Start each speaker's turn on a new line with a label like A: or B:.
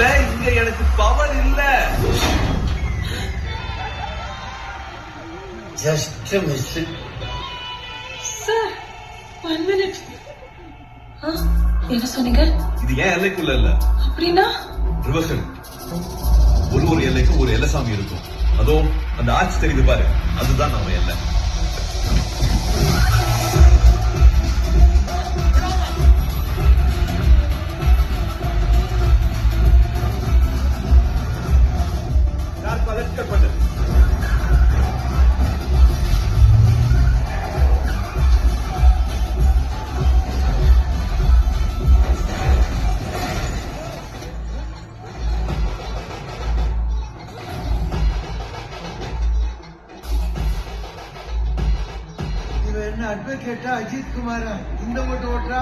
A: இல்ல இங்க எனக்கு பவர் இல்ல.
B: Just miss.
C: Sir 1 minute. என்ன சொன்னீங்க?
A: இது ஏன் எல்லைக்குள்ள இல்ல.
C: அப்படின்னா
A: ரிவர்சல். ஒரு எல்லைக்கு ஒரு எல்லைசாமி இருக்கும். அதோ அந்த ஆட்சி தெரியுது பாரு, அதுதான் நம்ம எல்லை. யார் பலட்கர் பண்ணு.
B: என்ன அட்வொகேட்டா அஜித் குமாரா இந்த மட்டும் ஓட்டுறா?